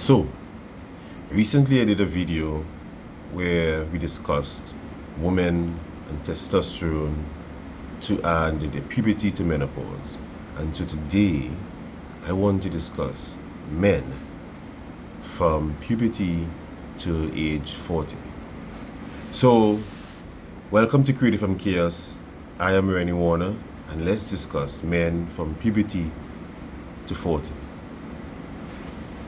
So, recently I did a video where we discussed women and testosterone and the puberty to menopause. And so today I want to discuss men from puberty to age 40. So, welcome to Creative from Chaos. I am Rennie Warner, and let's discuss men from puberty to 40.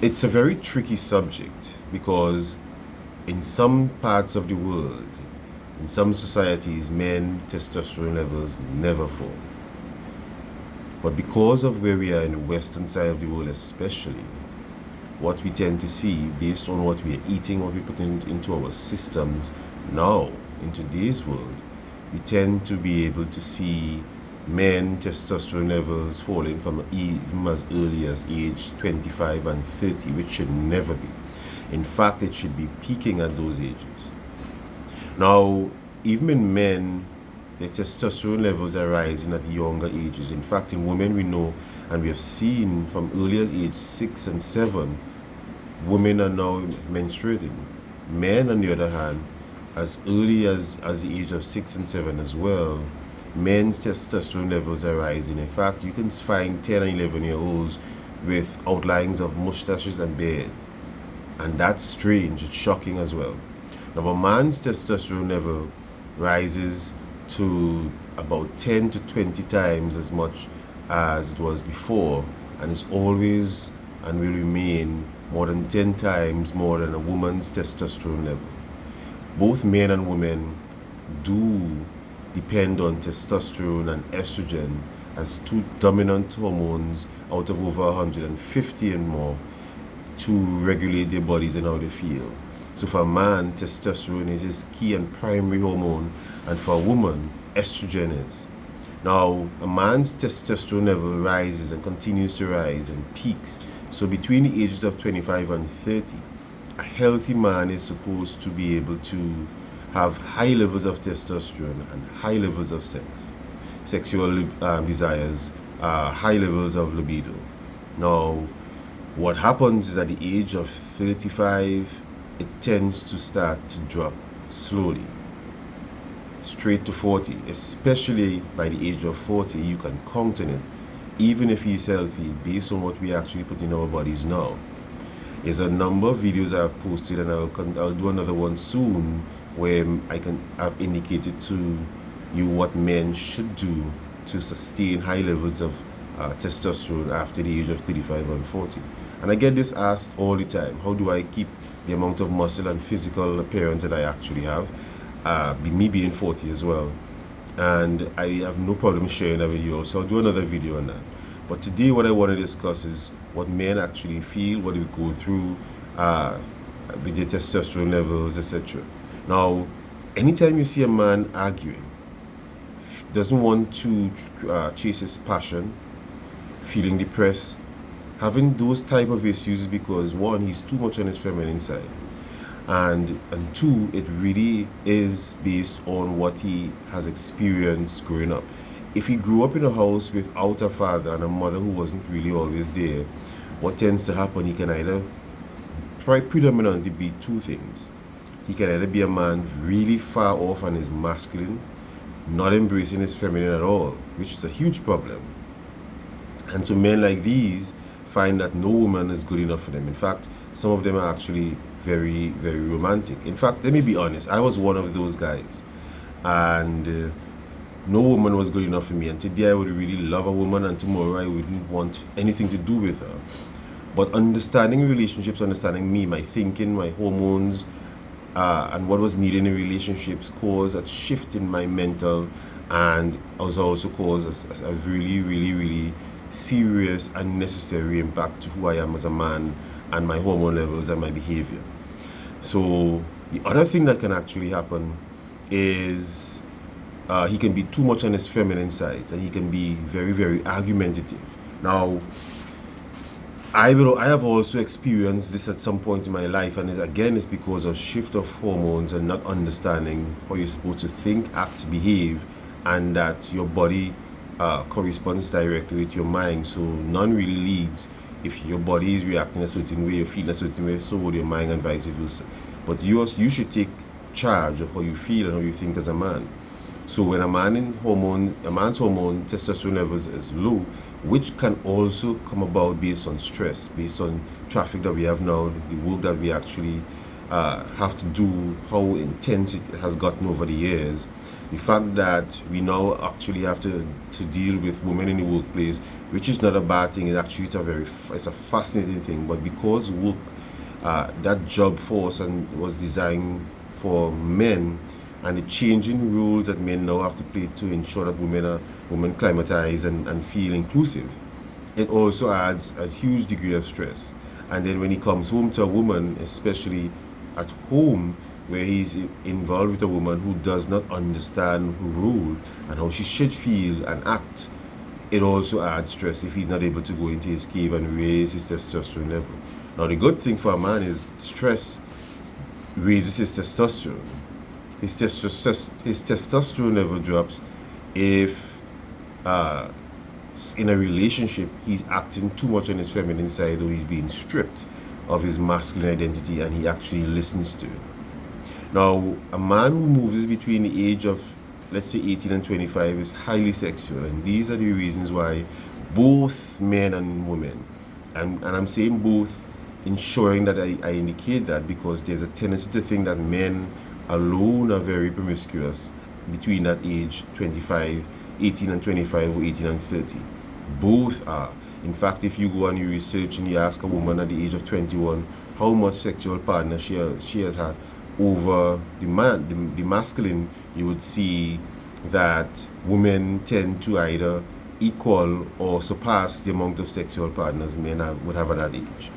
It's a very tricky subject because in some parts of the world, in some societies, men testosterone levels never fall. But because of where we are in the western side of the world especially, what we tend to see based on what we are eating, what we put into our systems now, in today's world, we tend to be able to see men testosterone levels falling from even as early as age 25 and 30, which should never be. In fact, it should be peaking at those ages. Now, even in men, the testosterone levels are rising at younger ages. In fact, in women we know, and we have seen from early as age 6 and 7, women are now menstruating. Men, on the other hand, as early as the age of 6 and 7 as well, men's testosterone levels are rising. In fact, you can find 10 and 11-year-olds with outlines of mustaches and beards. And that's strange, it's shocking as well. Now, a man's testosterone level rises to about 10 to 20 times as much as it was before, and it's always and will remain more than 10 times more than a woman's testosterone level. Both men and women do depend on testosterone and estrogen as two dominant hormones out of over 150 and more to regulate their bodies and how they feel. So for a man, testosterone is his key and primary hormone, and for a woman, estrogen is. Now, a man's testosterone level rises and continues to rise and peaks. So between the ages of 25 and 30, a healthy man is supposed to be able to have high levels of testosterone and high levels of sexual desires, high levels of libido. Now, what happens is at the age of 35, it tends to start to drop slowly, straight to 40, especially by the age of 40, you can count on it, even if he's healthy, based on what we actually put in our bodies now. There's a number of videos I've posted, and I'll do another one soon, where I've indicated to you what men should do to sustain high levels of testosterone after the age of 35 and 40. And I get this asked all the time: how do I keep the amount of muscle and physical appearance that I actually have, me being 40 as well? And I have no problem sharing that with you, so I'll do another video on that. But today what I want to discuss is what men actually feel, what they go through with their testosterone levels, etc. Now, anytime you see a man arguing, doesn't want to chase his passion, feeling depressed, having those type of issues is because, one, he's too much on his feminine side, and two, it really is based on what he has experienced growing up. If he grew up in a house without a father and a mother who wasn't really always there, what tends to happen, he can either predominantly be two things. He can either be a man really far off and is masculine, not embracing his feminine at all, which is a huge problem. And so men like these find that no woman is good enough for them. In fact, some of them are actually very, very romantic. In fact, let me be honest, I was one of those guys. And no woman was good enough for me. And today I would really love a woman, and tomorrow I wouldn't want anything to do with her. But understanding relationships, understanding me, my thinking, my hormones, and what was needed in relationships caused a shift in my mental, and also caused a really, really, really serious and necessary impact to who I am as a man and my hormone levels and my behavior. So the other thing that can actually happen is he can be too much on his feminine side, and he can be very, very argumentative. Now, I have also experienced this at some point in my life, and it's because of shift of hormones and not understanding how you're supposed to think, act, behave, and that your body corresponds directly with your mind. So none really leads If your body is reacting a certain way, you're feeling a certain way, so would your mind and vice versa. But you should take charge of how you feel and how you think as a man. So when a man's hormone testosterone levels is low, which can also come about based on stress, based on traffic that we have now, the work that we actually have to do, how intense it has gotten over the years, the fact that we now actually have to deal with women in the workplace, which is not a bad thing. It's a fascinating thing. But because work, that job force and was designed for men, and the changing rules that men now have to play to ensure that women climatize and feel inclusive, it also adds a huge degree of stress. And then when he comes home to a woman, especially at home, where he's involved with a woman who does not understand her role and how she should feel and act, it also adds stress if he's not able to go into his cave and raise his testosterone level. Now, the good thing for a man is stress raises his testosterone. His testosterone level drops if in a relationship he's acting too much on his feminine side, or he's being stripped of his masculine identity and he actually listens to it. Now, a man who moves between the age of, let's say, 18 and 25 is highly sexual, and these are the reasons why both men and women, and I'm saying both, ensuring that I indicate that because there's a tendency to think that men alone are very promiscuous between that age 25, 18 and 25, or 18 and 30. Both are. In fact, if you go and you research and you ask a woman at the age of 21 how much sexual partner she has had over the masculine, you would see that women tend to either equal or surpass the amount of sexual partners men would have at that age.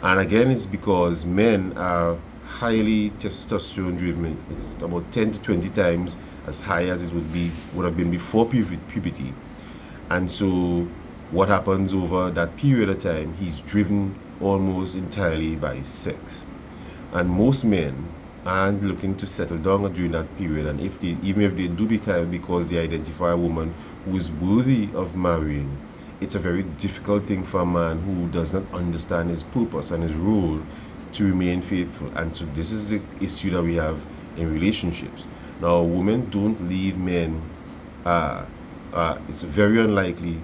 And again, it's because men are highly testosterone driven. It's about 10 to 20 times as high as it would have been before puberty. And so what happens over that period of time, he's driven almost entirely by sex. And most men aren't looking to settle down during that period, and even if they do because they identify a woman who is worthy of marrying, it's a very difficult thing for a man who does not understand his purpose and his role to remain faithful. And so this is the issue that we have in relationships. Now, women don't leave men. It's very unlikely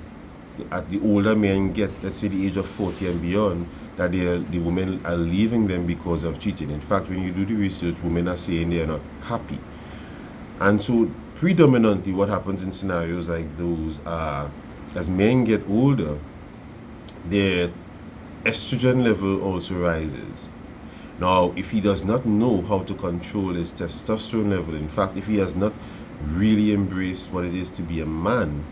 at the older men get, let's say, the age of 40 and beyond, that the women are leaving them because of cheating. In fact, when you do the research, women are saying they are not happy. And so predominantly what happens in scenarios like those are, as men get older, their estrogen level also rises. Now, if he does not know how to control his testosterone level, in fact, if he has not really embraced what it is to be a man,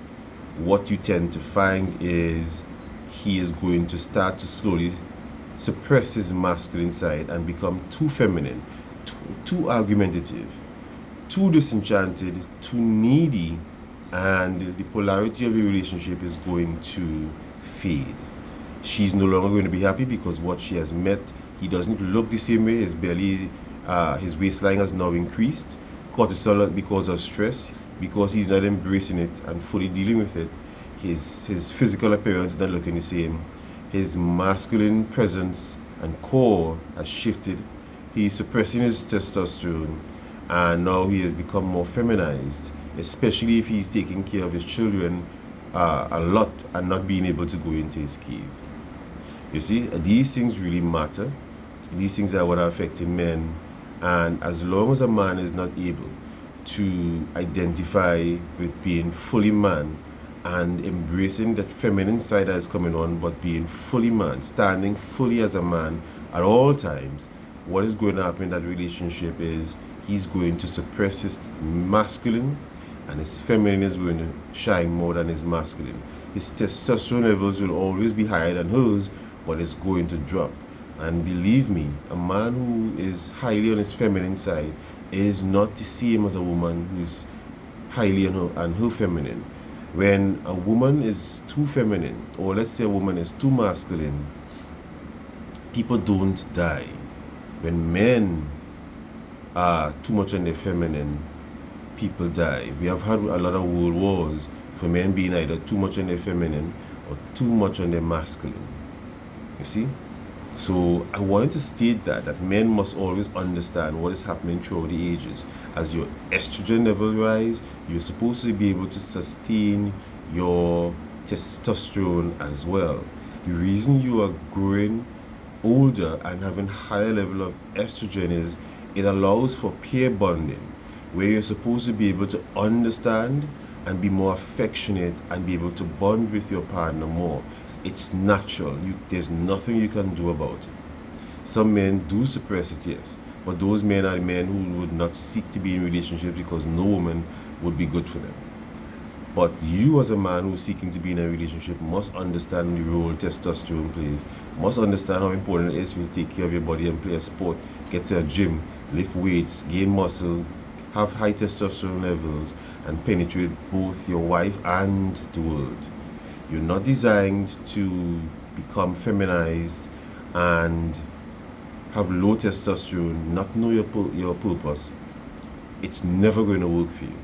what you tend to find is he is going to start to slowly suppress his masculine side and become too feminine, too argumentative, too disenchanted, too needy, and the polarity of the relationship is going to fade. She's no longer going to be happy because what she has met, he doesn't look the same way. His belly, his waistline has now increased. Cortisol because of stress, because he's not embracing it and fully dealing with it. His physical appearance is not looking the same. His masculine presence and core has shifted. He's suppressing his testosterone, and now he has become more feminized, especially if he's taking care of his children a lot and not being able to go into his cave. You see, these things really matter. These things are what are affecting men. And as long as a man is not able to identify with being fully man and embracing that feminine side that is coming on, but being fully man, standing fully as a man at all times, what is going to happen in that relationship is he's going to suppress his masculine, and his feminine is going to shine more than his masculine. His testosterone levels will always be higher than hers, but it's going to drop. And believe me, a man who is highly on his feminine side is not the same as a woman who's highly on her feminine. When a woman is too feminine, or let's say a woman is too masculine, people don't die. When men are too much on their feminine, people die. We have had a lot of world wars for men being either too much on their feminine or too much on their masculine. You see? So I wanted to state that men must always understand what is happening throughout the ages. As your estrogen level rise, you're supposed to be able to sustain your testosterone as well. The reason you are growing older and having higher level of estrogen is it allows for pair bonding, where you're supposed to be able to understand and be more affectionate and be able to bond with your partner more. It's natural. There's nothing you can do about it. Some men do suppress it, yes, but those men are the men who would not seek to be in relationships because no woman would be good for them. But you, as a man who's seeking to be in a relationship, must understand the role testosterone plays. Must understand how important it is for you to take care of your body and play a sport, get to a gym, lift weights, gain muscle, have high testosterone levels, and penetrate both your wife and the world. You're not designed to become feminized and have low testosterone, not know your purpose. It's never going to work for you.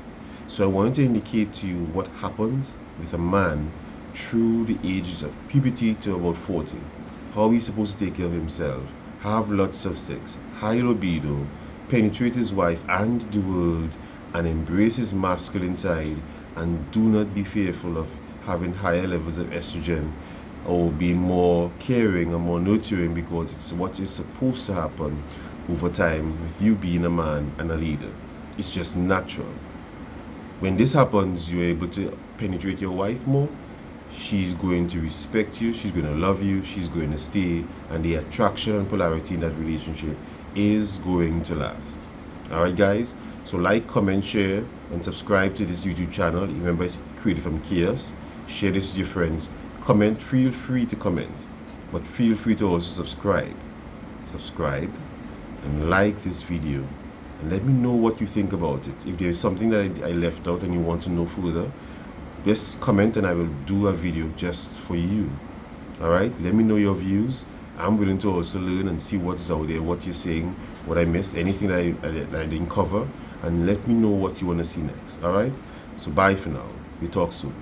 So I wanted to indicate to you what happens with a man through the ages of puberty to about 40. How he's supposed to take care of himself, have lots of sex, high libido, penetrate his wife and the world, and embrace his masculine side, and do not be fearful of having higher levels of estrogen or being more caring or more nurturing, because it's what is supposed to happen over time with you being a man and a leader. It's just natural. When this happens, you're able to penetrate your wife more. She's going to respect you, she's going to love you, she's going to stay, and the attraction and polarity in that relationship is going to last. Alright guys, so like, comment, share, and subscribe to this YouTube channel. Remember, it's created from chaos. Share this with your friends. Comment, feel free to comment, but feel free to also subscribe and like this video, and let me know what you think about it. If there's something that I left out and you want to know further, just comment and I will do a video just for you. Alright, let me know your views. I'm willing to also learn and see what is out there, what you're saying, what I missed, anything that I didn't cover, and let me know what you want to see next. Alright, so bye for now. We talk soon.